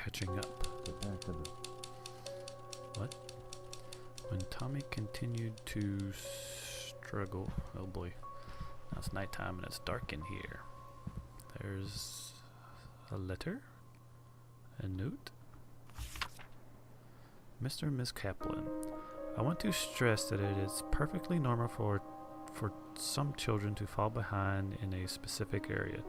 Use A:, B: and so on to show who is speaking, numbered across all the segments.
A: catching up.
B: Get back to the...
A: What? When Tommy continued to struggle... Oh boy. Now it's nighttime and it's dark in here. There's a letter? A note? Mr. and Ms. Kaplan, I want to stress that it is perfectly normal for some children to fall behind in a specific area.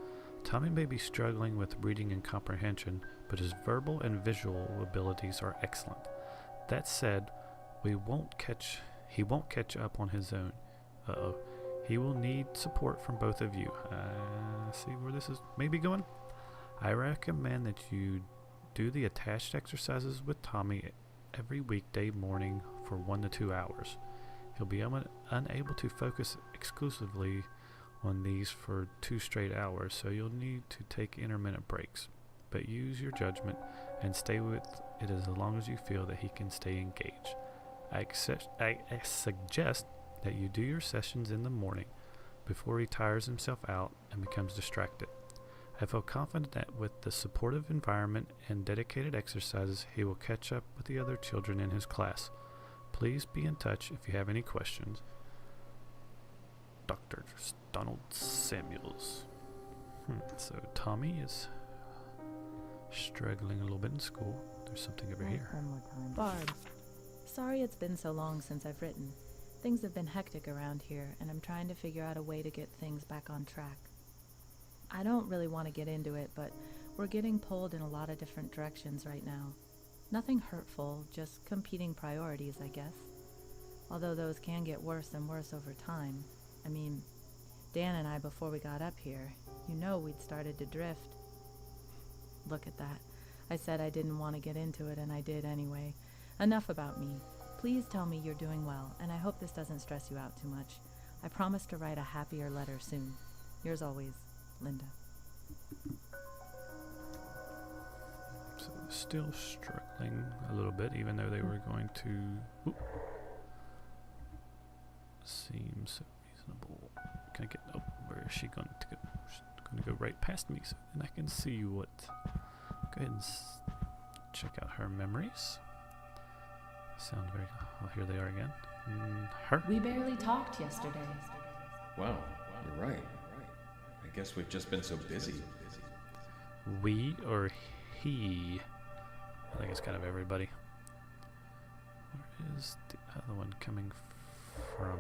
A: Tommy may be struggling with reading and comprehension, but his verbal and visual abilities are excellent. That said, he won't catch up on his own. Uh-oh. He will need support from both of you. See where this is maybe going? I recommend that you do the attached exercises with Tommy every weekday morning for 1 to 2 hours. He'll be unable to focus exclusively on these for 2 straight hours, so you'll need to take intermittent breaks. But use your judgment and stay with it as long as you feel that he can stay engaged. I suggest that you do your sessions in the morning before he tires himself out and becomes distracted. I feel confident that with the supportive environment and dedicated exercises, he will catch up with the other children in his class. Please be in touch if you have any questions. Dr. Donald Samuels. So Tommy is struggling a little bit in school. There's something over here.
B: One more time.
C: Barb, sorry it's been so long since I've written. Things have been hectic around here, and I'm trying to figure out a way to get things back on track. I don't really want to get into it, but we're getting pulled in a lot of different directions right now. Nothing hurtful, just competing priorities, I guess. Although those can get worse and worse over time. I mean, Dan and I, before we got up here, we'd started to drift. Look at that. I said I didn't want to get into it, and I did anyway. Enough about me. Please tell me you're doing well, and I hope this doesn't stress you out too much. I promise to write a happier letter soon. Yours always, Linda.
A: So still struggling a little bit, even though they were going to... Seems so reasonable. Can I get... Oh, where is she going to go? She's going to go right past me, so then I can see what... Go ahead and check out her memories. Sound very... Oh, here they are again. Her?
C: We barely talked yesterday.
D: Wow, you're right. I guess we've just been so busy.
A: We or he? I think it's kind of everybody. Where is the other one coming from?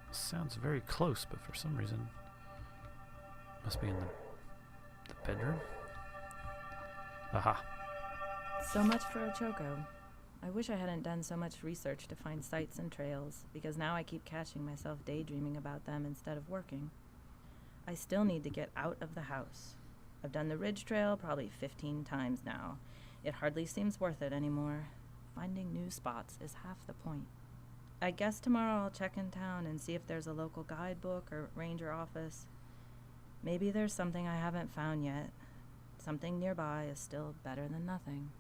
A: Sounds very close, but for some reason must be in the bedroom. Aha.
C: So much for a choco. I wish I hadn't done so much research to find sites and trails, because now I keep catching myself daydreaming about them instead of working. I still need to get out of the house. I've done the Ridge Trail probably 15 times now. It hardly seems worth it anymore. Finding new spots is half the point. I guess tomorrow I'll check in town and see if there's a local guidebook or ranger office. Maybe there's something I haven't found yet. Something nearby is still better than nothing.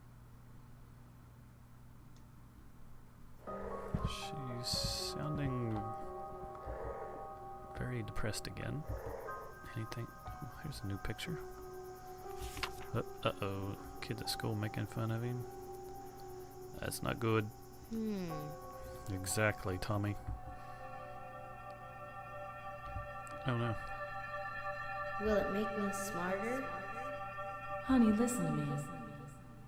A: She's sounding very depressed again. Anything? Oh, here's a new picture. Uh-oh. Kids at school making fun of him. That's not good. Exactly, Tommy. Oh no.
E: Will it make me smarter?
C: Honey, listen to me.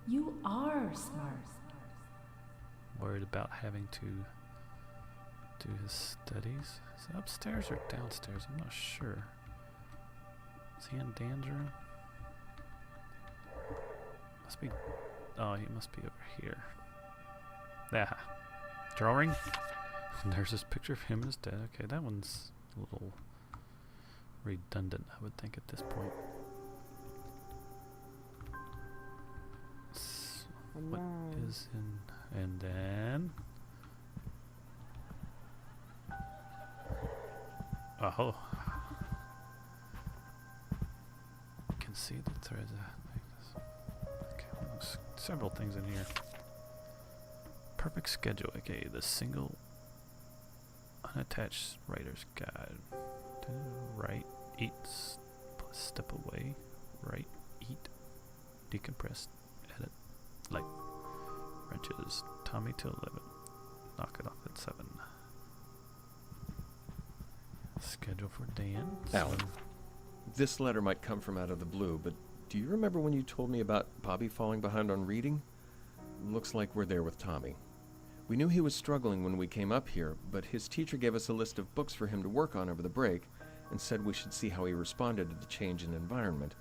C: You are smart.
A: Worried about having to do his studies. Is it upstairs or downstairs? I'm not sure. Is he in Dan's room? Must be... Oh, he must be over here. Yeah. Drawing? There's this picture of him and his dad. Okay, that one's a little redundant, I would think, at this point. What is in... And then... Oh. You can see the threads. Okay, there's several things in here. Perfect schedule. Okay, the single unattached writer's guide. Right, eat, step away. Right, eat, decompress, edit, light, wrenches, Tommy till 11, knock it off at 7. Schedule for Dan.
D: Alan, this letter might come from out of the blue, but do you remember when you told me about Bobby falling behind on reading? Looks like we're there with Tommy. We knew he was struggling when we came up here, but his teacher gave us a list of books for him to work on over the break and said we should see how he responded to the change in environment.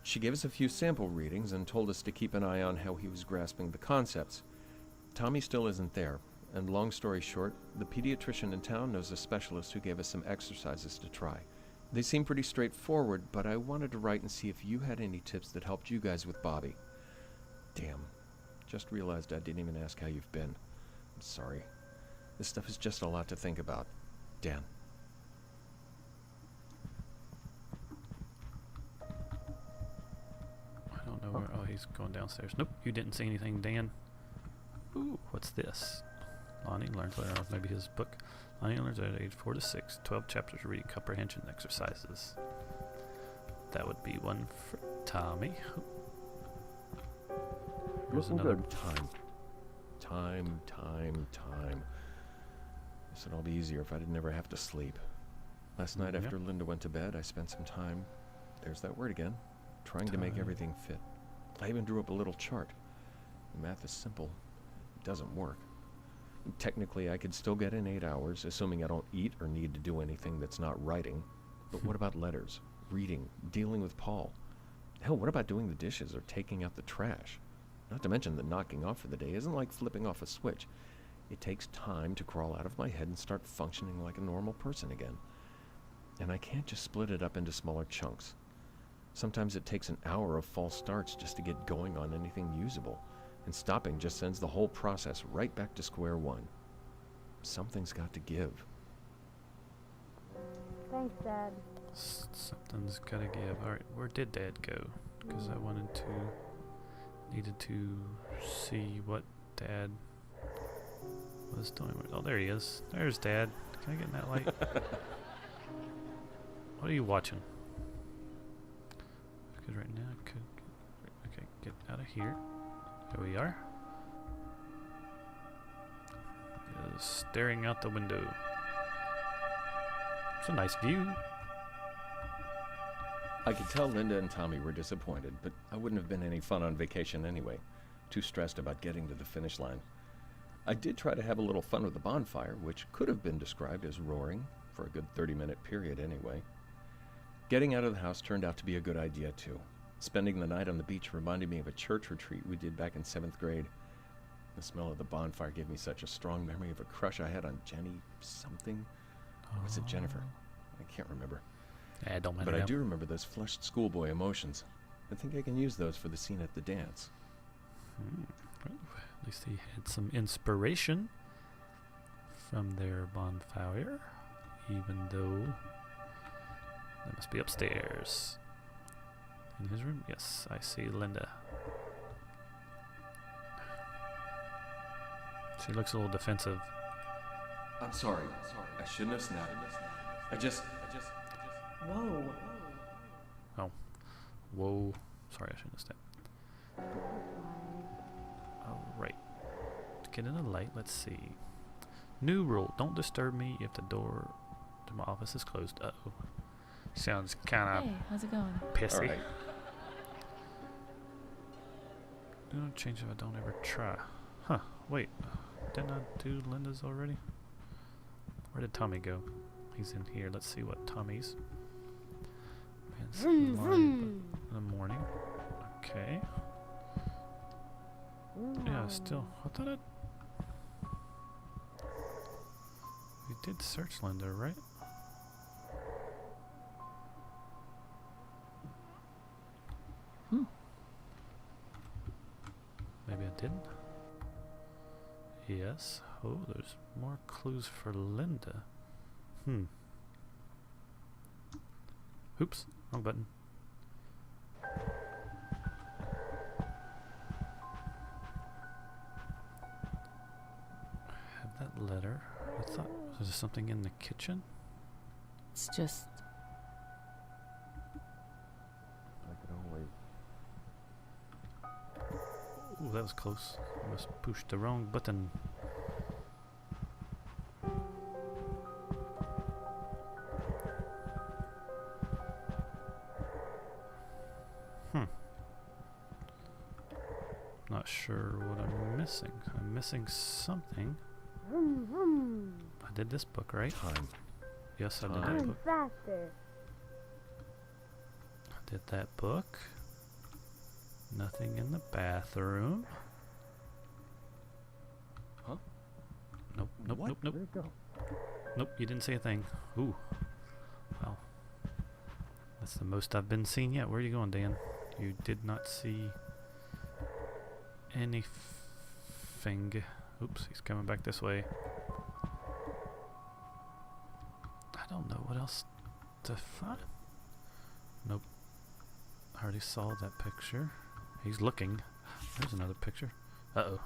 D: She gave us a few sample readings and told us to keep an eye on how he was grasping the concepts. Tommy still isn't there, and long story short, the pediatrician in town knows a specialist who gave us some exercises to try. They seem pretty straightforward, but I wanted to write and see if you had any tips that helped you guys with Bobby. Damn, just realized I didn't even ask how you've been. I'm sorry. This stuff is just a lot to think about. Dan.
A: I don't know where. Oh, he's going downstairs. Nope, you didn't say anything, Dan. Ooh, what's this? Lonnie learns later on, maybe his book. Lonnie learns at age 4 to 6, 12 chapters of reading comprehension exercises. That would be one for Tommy. Here's another. Time. This would all be easier if I didn't ever have to sleep. Last night after Linda went to bed, I spent some time, there's that word again, trying to make everything fit. I even drew up a little chart. The math is simple. It doesn't work. Technically, I could still get in 8 hours, assuming I don't eat or need to do anything that's not writing. But what about letters, reading, dealing with Paul? Hell, what about doing the dishes or taking out the trash? Not to mention that knocking off for the day isn't like flipping off a switch. It takes time to crawl out of my head and start functioning like a normal person again. And I can't just split it up into smaller chunks. Sometimes it takes an hour of false starts just to get going on anything usable, and stopping just sends the whole process right back to square one. Something's got to give.
E: Thanks, Dad.
A: Something's gotta give. Alright, where did Dad go? Because I needed to see what Dad was doing. Oh, there he is. There's Dad. Can I get in that light? What are you watching? Because right now I could... Okay, get out of here. Here we are. Staring out the window. It's a nice view.
D: I could tell Linda and Tommy were disappointed, but I wouldn't have been any fun on vacation anyway. Too stressed about getting to the finish line. I did try to have a little fun with the bonfire, which could have been described as roaring, for a good 30-minute period anyway. Getting out of the house turned out to be a good idea too. Spending the night on the beach reminded me of a church retreat we did back in 7th grade. The smell of the bonfire gave me such a strong memory of a crush I had on Jenny something. Or was it Jennifer? I can't remember.
A: Yeah, don't matter.
D: But I do remember those flushed schoolboy emotions. I think I can use those for the scene at the dance.
A: Well, at least he had some inspiration from their bonfire, even though they must be upstairs. In his room? Yes, I see Linda. She looks a little defensive.
D: I'm sorry. I shouldn't have snapped. I just...
B: Whoa.
A: Oh. Whoa. Sorry, I shouldn't have stepped. Alright. To get in the light, let's see. New rule. Don't disturb me if the door to my office is closed. Uh-oh. Sounds kind of
C: Hey, how's it going?
A: pissy.
D: All right.
A: Do not change if I don't ever try. Huh. Wait. Didn't I do Linda's already? Where did Tommy go? He's in here. Let's see what Tommy's.
E: Vroom, vroom.
A: In the morning. Okay. Yeah, still. I thought it. We did search Linda, right? Maybe I didn't. Yes. Oh, there's more clues for Linda. Oops. Wrong button. Have that letter. I thought, was there something in the kitchen?
C: It's just...
D: I could always...
A: that was close. Almost pushed the wrong button. Not sure what I'm missing. I'm missing something. I did this book, right?
D: Time.
A: Yes, I did that book.
F: Faster.
A: I did that book. Nothing in the bathroom.
D: Huh?
A: Nope, nope,
D: What?
A: nope, nope.
F: Where'd it go?
A: Nope, you didn't say a thing. Ooh. Wow. That's the most I've been seen yet. Where are you going, Dan? You did not see anything. Oops, he's coming back this way. I don't know what else to find. Nope. I already saw that picture. He's looking. There's another picture. Uh-oh.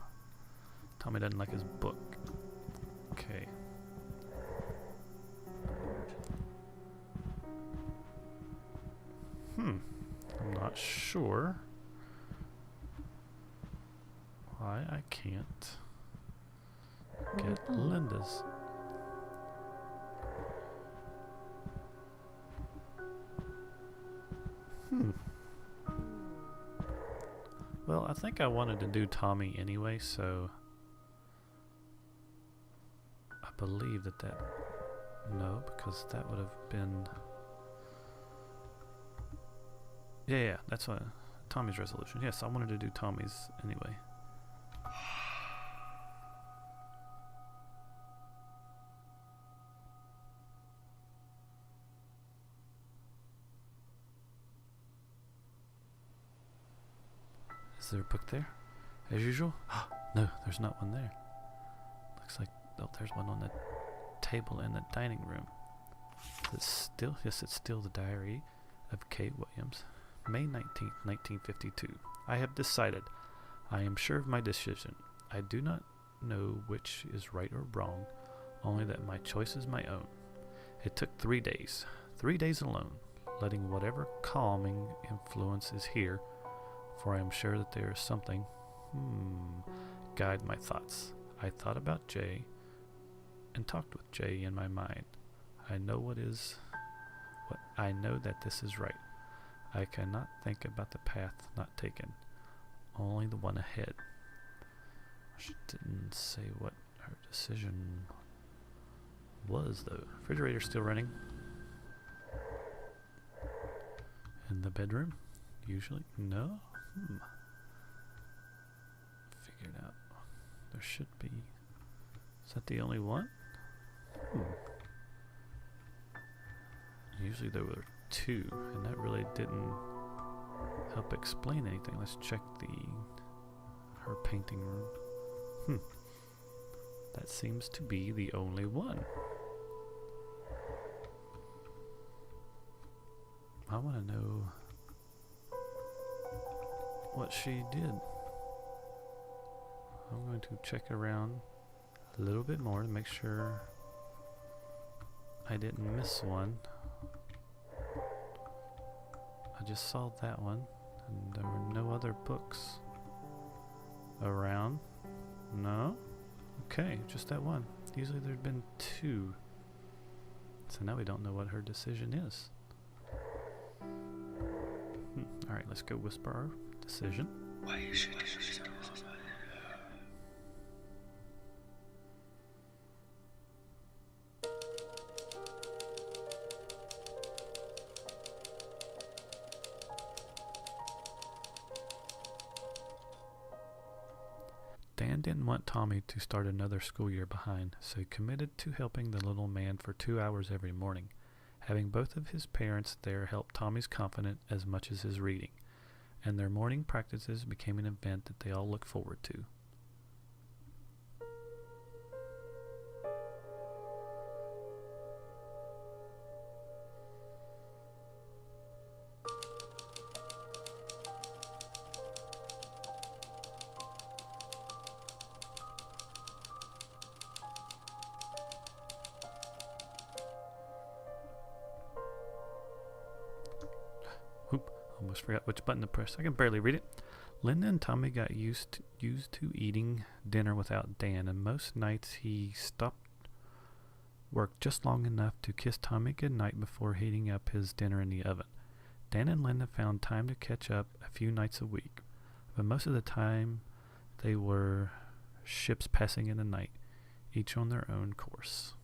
A: Tommy doesn't like his book. Okay. I'm not sure why I can't get Linda's. Well, I think I wanted to do Tommy anyway, so I believe that no, because that would have been yeah, that's what Tommy's resolution. Yes, I wanted to do Tommy's anyway. Is there a book there? As usual? No, there's not one there. Looks like, oh, there's one on the table in the dining room. It's still, yes, it's still the diary of Kate Williams. May 19th, 1952. I have decided. I am sure of my decision. I do not know which is right or wrong, only that my choice is my own. It took 3 days. 3 days alone, letting whatever calming influence is here, for I am sure that there is something, guide my thoughts. I thought about Jay and talked with Jay in my mind. I know I know that this is right. I cannot think about the path not taken, only the one ahead. She didn't say what her decision was, though. Refrigerator's still running. In the bedroom? Usually? No? Figured out. There should be. Is that the only one? Usually there were two, and that really didn't help explain anything. Let's check her painting room. That seems to be the only one. I want to know what she did. I'm going to check around a little bit more to make sure I didn't miss one. I just saw that one, and there were no other books around. No? Okay, just that one. Usually there'd been two. So now we don't know what her decision is. Alright, let's go whisper our decision. Why you should do so? Dan didn't want Tommy to start another school year behind, so he committed to helping the little man for 2 hours every morning. Having both of his parents there helped Tommy's confidence as much as his reading, and their morning practices became an event that they all looked forward to. Almost forgot which button to press. I can barely read it. Linda and Tommy got used to eating dinner without Dan, and most nights he stopped work just long enough to kiss Tommy goodnight before heating up his dinner in the oven. Dan and Linda found time to catch up a few nights a week, but most of the time they were ships passing in the night, each on their own course.